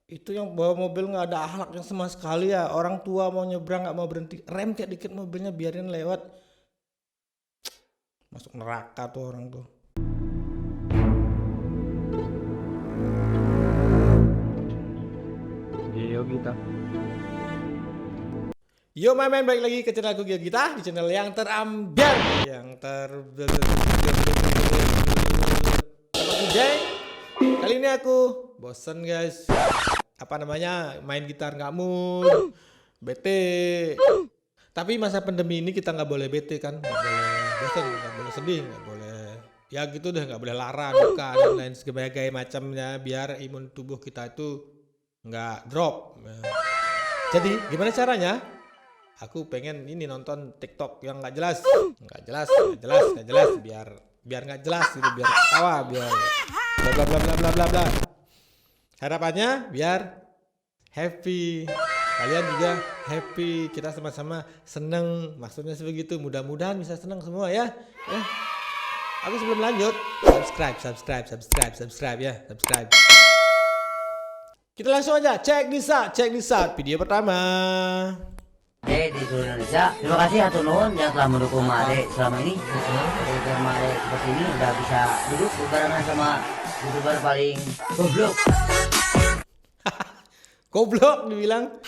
Itu yang bawa mobil nggak ada akhlak yang sama sekali ya. Orang tua mau nyebrang nggak mau berhenti, rem kayak dikit mobilnya biarin lewat. Masuk neraka tuh orang tuh. Geo kita. Yo main balik lagi ke channel aku Gio Gita, di channel yang terambiar, yang Kali ini aku bosen guys. Apa namanya, main gitar nggak mood, bete. Tapi masa pandemi ini kita nggak boleh bete kan, nggak boleh bosen, nggak boleh sedih, nggak boleh ya gitu deh, nggak boleh lara, duka dan lain sebagainya macamnya, biar imun tubuh kita itu nggak drop. Jadi gimana caranya? Aku pengen ini nonton TikTok yang nggak jelas, biar nggak jelas gitu, biar ketawa, biar bla bla bla bla bla bla. Harapannya biar happy, kalian juga happy, kita sama-sama seneng. Maksudnya sebegitu. Mudah-mudahan bisa seneng semua ya. Aku sebelum lanjut, subscribe ya, subscribe. Kita langsung aja cek this out video pertama. Di seluruh Indonesia. Terima kasih ya Tunun yang telah mendukung Made selama ini. Jadi Made seperti ini udah bisa duduk barengan sama YouTuber paling goblok. Goblok dibilang.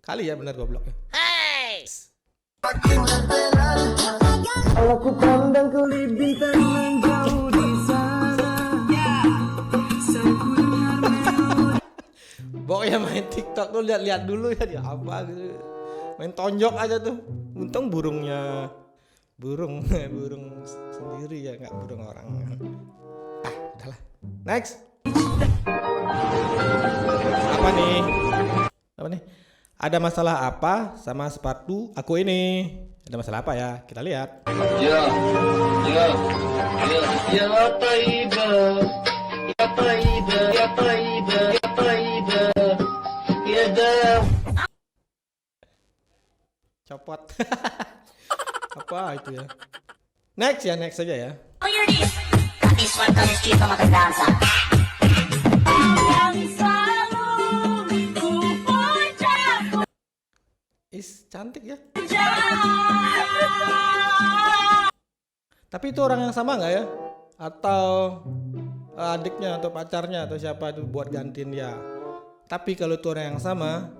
Kali ya benar goblok ya. Kalau ku pandang ke bintang menjauh di sana. Pokoknya main TikTok tuh lihat dulu ya dia apa gitu. Main tonjok aja tuh. Untung burungnya burung sendiri ya, nggak burung orang. Udahlah. Next. Apa nih? Ada masalah apa sama sepatu aku ini? Ada masalah apa ya? Kita lihat. Ya Taiba, ya Taiba, ya Taiba, ya Taiba, ya dah. Copot. Apa itu ya? Next aja ya. Cantik ya. Tapi itu orang yang sama nggak ya? Atau adiknya atau pacarnya atau siapa itu buat gantiin dia. Tapi kalau itu orang yang sama,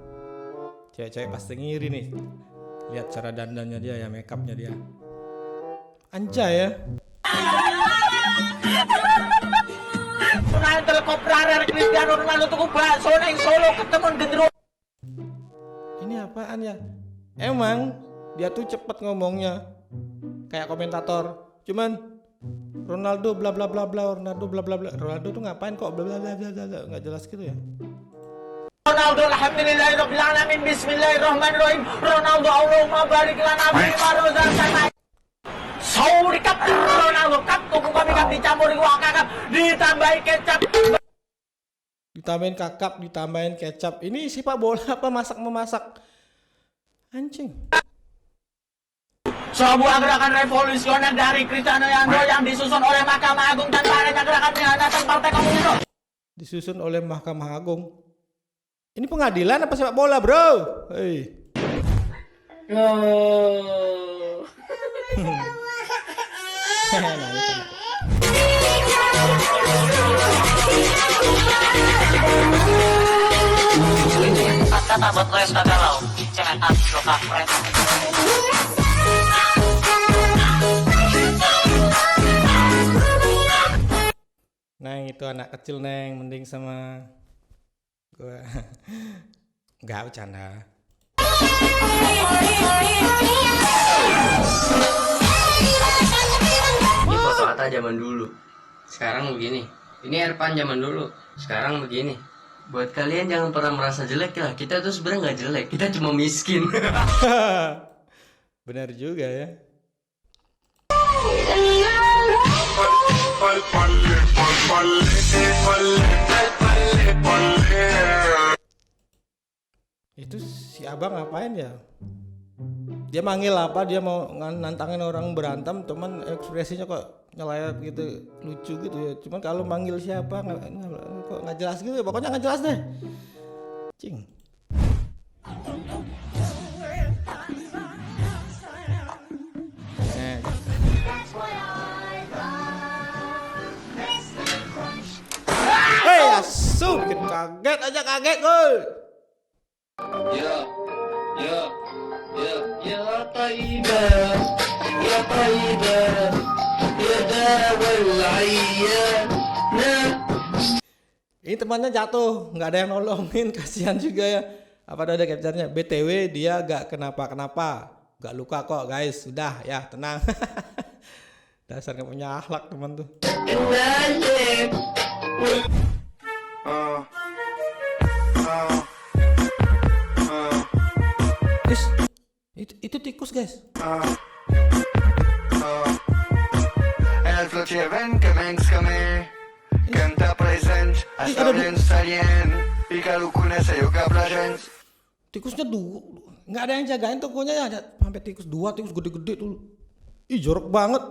cewek-cewek pasti ngiri nih. Lihat cara dandannya dia ya, make upnya dia. Anjay ya. Ini apaan ya? Emang dia tuh cepet ngomongnya kayak komentator. Cuman Ronaldo bla bla bla bla, Ronaldo bla bla bla. Ronaldo tuh ngapain kok bla bla bla bla, nggak jelas gitu ya. Ronaldo alhamdulillahirabbil alamin bismillahirrahmanirrahim. Ronaldo Allahumma barik lana fi ma razaqtana. Sauri kap Ronaldo kap tuku kami kap dicampur gua kakap ditambahin kecap. Ditambahin kecap. Ini sepak bola apa memasak? Anjing. Sebuah gerakan revolusioner dari Cristiano Ronaldo yang disusun oleh Mahkamah Agung tanpa adanya gerakan pengkhianatan Partai Komunis. Disusun oleh Mahkamah Agung. Ini pengadilan apa sepak bola, bro? Hei. Kata buat lo yang suka galau, cemetan lokal keren. Neng itu anak kecil Neng, mending sama gua. Nggak bercanda. Ini foto Atta zaman dulu, sekarang begini. Ini Erpan zaman dulu, sekarang begini. Buat kalian jangan pernah merasa jelek ya. Kita tuh sebenarnya nggak jelek, kita cuma miskin. Benar juga ya. Itu si abang ngapain ya? Dia manggil apa? Dia mau nantangin orang berantem, teman ekspresinya kok nyelayat gitu, lucu gitu ya. Cuman kalau manggil siapa nggak kok nggak jelas gitu, pokoknya nggak jelas deh. Cing. Hei, asu, bikin kaget aja kaget, gue. Ya, ya, ya, ya Taibah, ya Taibah, ya Dawal Ayyan. Ini temannya jatuh, nggak ada yang nolongin, kasihan juga ya. Apa ada capture-nya? BTW dia gak kenapa-kenapa, gak luka kok guys. Sudah ya, tenang. Dasar gak punya akhlak teman tuh. Is, itu tikus guys. El Flocheven que menys que me canta present està dins salient i que lo coneix allò que presents. Tikusnya dua, nggak ada yang jagain tokonya ya. Ada sampai tikus dua, tikus gede-gede tuh. Ih, jorok banget.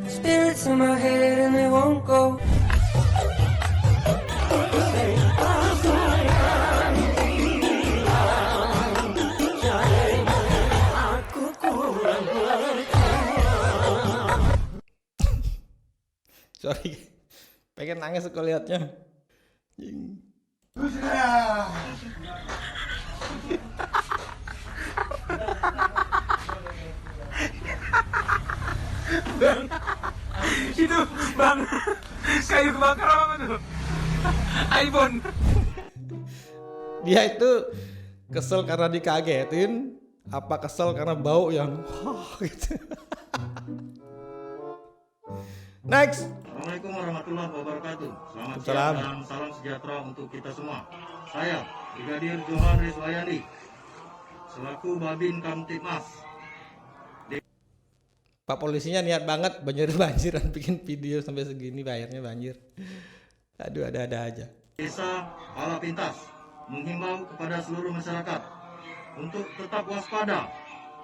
Spirits in my head and they won't go. Sorry, pengen nangis kok liatnya. Itu bang, kayu kebakar apa tuh? iPhone. Dia itu kesel karena dikagetin, apa kesel karena bau yang gitu. Next. Assalamualaikum warahmatullahi wabarakatuh. Selamat Salam. siang dan salam sejahtera untuk kita semua. Saya Brigadir Johan Rizwayandi selaku Babin Kamtipmas. Pak polisinya niat banget banjiran bikin video sampai segini bayarnya banjir. Aduh, ada-ada aja. Desa Pala Pintas menghimbau kepada seluruh masyarakat untuk tetap waspada,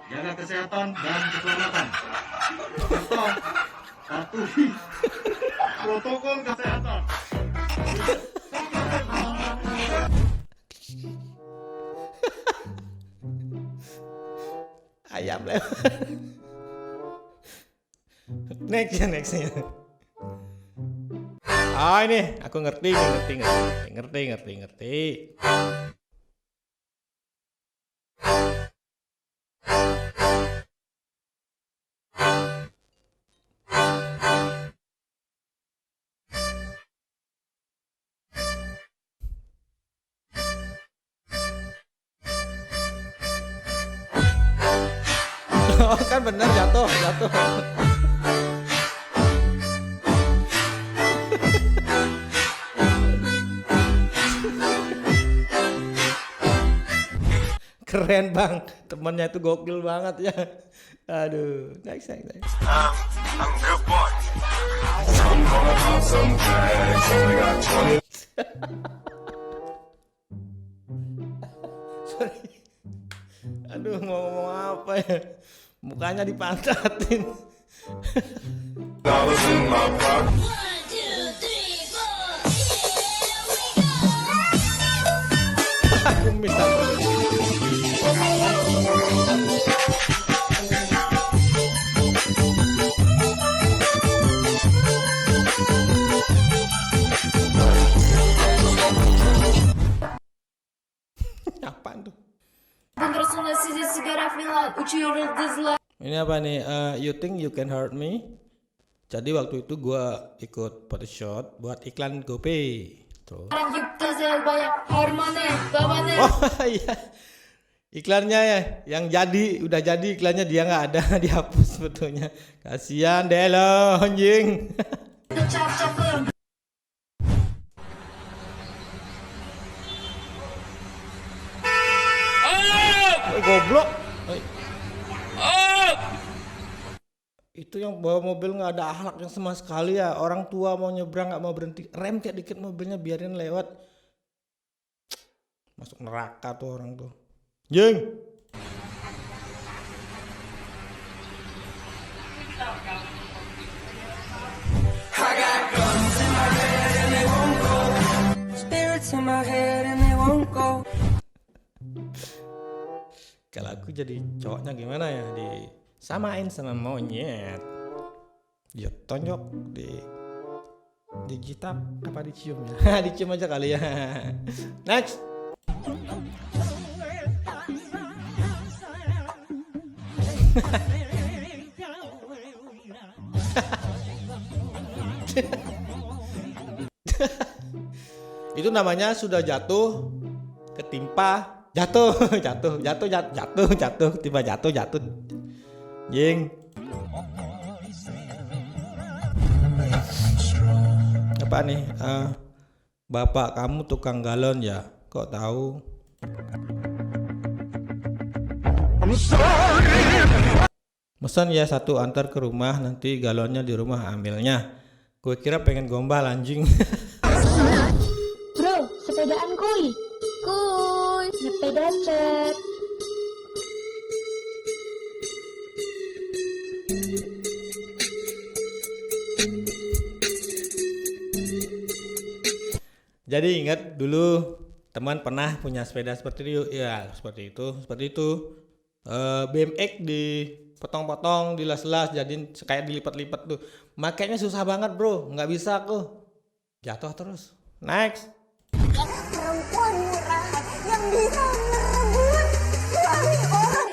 jaga kesehatan dan keselamatan, serta patuhi protokol kesehatan. Ayam lewat. Nextnya. Ah, ini aku ngerti. Oh, kan benar jatuh. Keren bang, temennya itu gokil banget ya. Aduh, next. I'm good boy. Some gonna pop some tags, only got 20. Sorry. Aduh, mau ngomong apa ya? Mukanya dipantatin. Dollars in my pocket. Aku minta. Apaan tuh? Ini apa nih? You think you can hurt me? Jadi waktu itu gua ikut photoshoot buat iklan GoPay. Tuh. Oh iya. Iklannya ya, yang udah jadi iklannya dia nggak ada, dihapus fotonya. Kasihan deh lo anjing. Goblok. Itu yang bawa mobil nggak ada akhlaknya sama sekali ya. Orang tua mau nyebrang nggak mau berhenti, rem kayak dikit mobilnya biarin lewat. Masuk neraka tuh orang tuh. Jeng. Kalau aku jadi cowoknya gimana ya? Disamain sama monyet. Dia tonjok di jitak apa dicium ya? Dicium aja kali ya. Next. Itu namanya sudah jatuh, ketimpa, jatuh, tiba jatuh. Jing. Apa nih? Bapak kamu tukang galon ya? Kok tahu? Pesan ya satu antar ke rumah, nanti galonnya di rumah ambilnya. Gue kira pengen gombal anjing. Bro, sepedaan kuy. Kuy, sepeda cet. Jadi ingat dulu teman pernah punya sepeda seperti itu, ya seperti itu. BMX dipotong-potong, dilas-las, jadiin kayak dilipat-lipat tuh. Makanya susah banget bro, nggak bisa aku. Jatuh terus. Next. Perempuan murahan yang bisa merebut suami orang.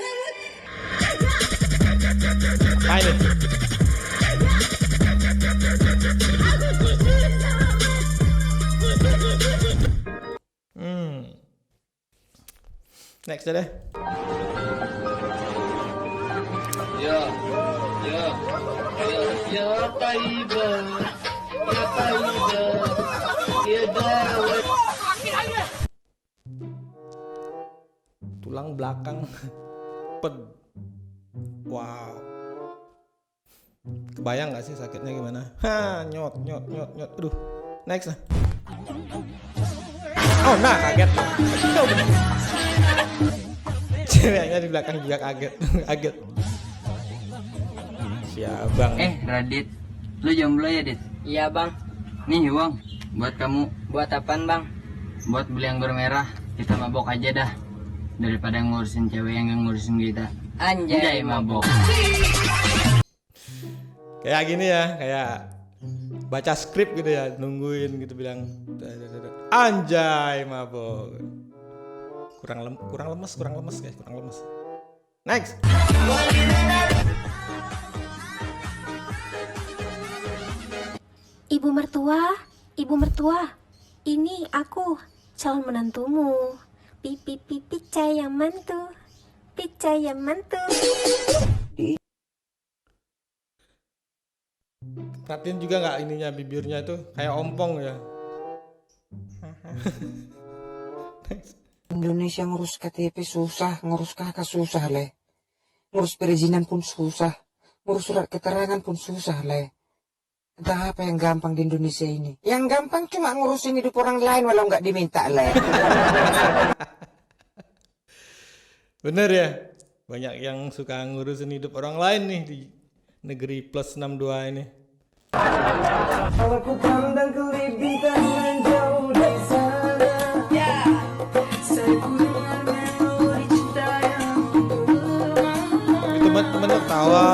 Apa ini? Next deh. Ya Taiba, ya Taiba, ya Dawat. Tulang belakang. Wow. Kebayang gak sih sakitnya gimana? Nyot. Aduh. Next. Oh nah, kaget. Ceweknya di belakang juga kaget. Siabang. Radit, lu jomblo ya Dit? Iya bang. Nih uang, buat kamu. Buat apaan bang? Buat beli anggur merah. Kita mabok aja dah, daripada ngurusin cewek yang nggak ngurusin kita. Anjay mabok. Kayak gini ya, kayak baca skrip gitu ya, nungguin gitu bilang anjay mabok. Kurang lemes guys, kurang lemes. Next. Ibu mertua, ini aku calon menantumu. Picaya mantu. Perhatiin juga nggak ininya bibirnya itu kayak ompong ya. Indonesia ngurus KTP susah, ngurus kakak susah leh. Ngurus perizinan pun susah, ngurus surat keterangan pun susah leh. Entah apa yang gampang di Indonesia ini. Yang gampang cuma ngurusin hidup orang lain walau nggak diminta leh. Bener ya, banyak yang suka ngurusin hidup orang lain nih di negeri plus 62 ini. Kalau ku pandang kelibitan menjauh dari sana, saya ku dengar memori cinta yang Teman-teman tertawa.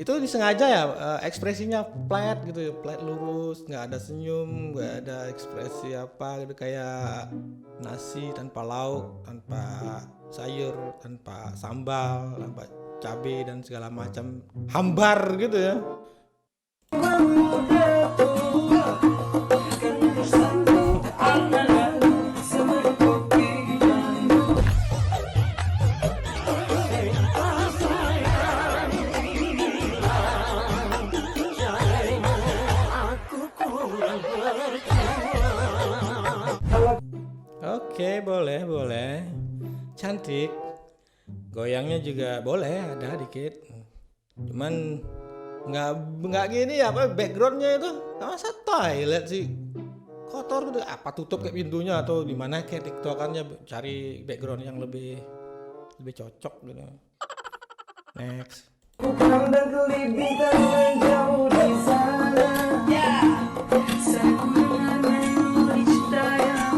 Itu disengaja ya, ekspresinya flat gitu ya, flat lurus, nggak ada senyum, nggak ada ekspresi apa gitu, kayak nasi tanpa lauk, tanpa sayur, tanpa sambal, tanpa cabai dan segala macam, hambar gitu ya. Oke, boleh. Cantik. Goyangnya juga boleh, ada dikit. Cuman nggak gini ya, apa backgroundnya itu masa toilet sih, kotor udah apa, tutup kayak pintunya atau di mana kayak tiktokannya, cari background yang lebih cocok gitu. Next. ku pandang kelibitan menjauh dari sana, saya ku dengar memori cinta yang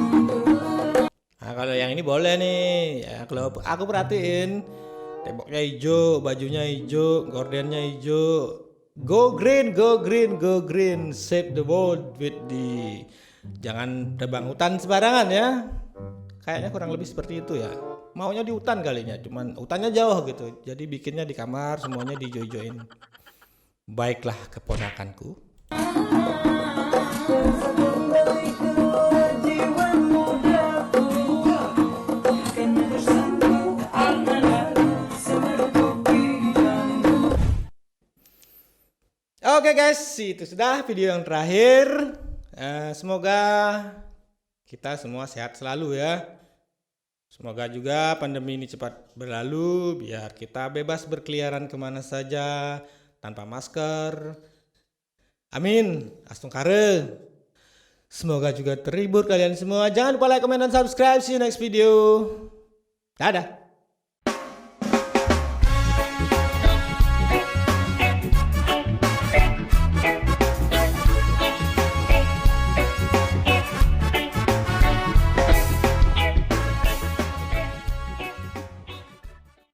Nah kalau yang ini ini boleh nih. Ya kalau aku perhatiin temboknya hijau, bajunya hijau, gordennya hijau. Go green, go green, go green. Save the world with the. Jangan tebang hutan sembarangan ya. Kayaknya kurang lebih seperti itu ya. Maunya di hutan kalinya, cuman hutannya jauh gitu. Jadi bikinnya di kamar, semuanya dijojoin. Baiklah keponakanku. Oke guys, itu sudah video yang terakhir. Semoga kita semua sehat selalu ya. Semoga juga pandemi ini cepat berlalu biar kita bebas berkeliaran kemana saja tanpa masker. Amin. Astungkare. Semoga juga terhibur kalian semua. Jangan lupa like, comment, dan subscribe. See you next video. Dadah.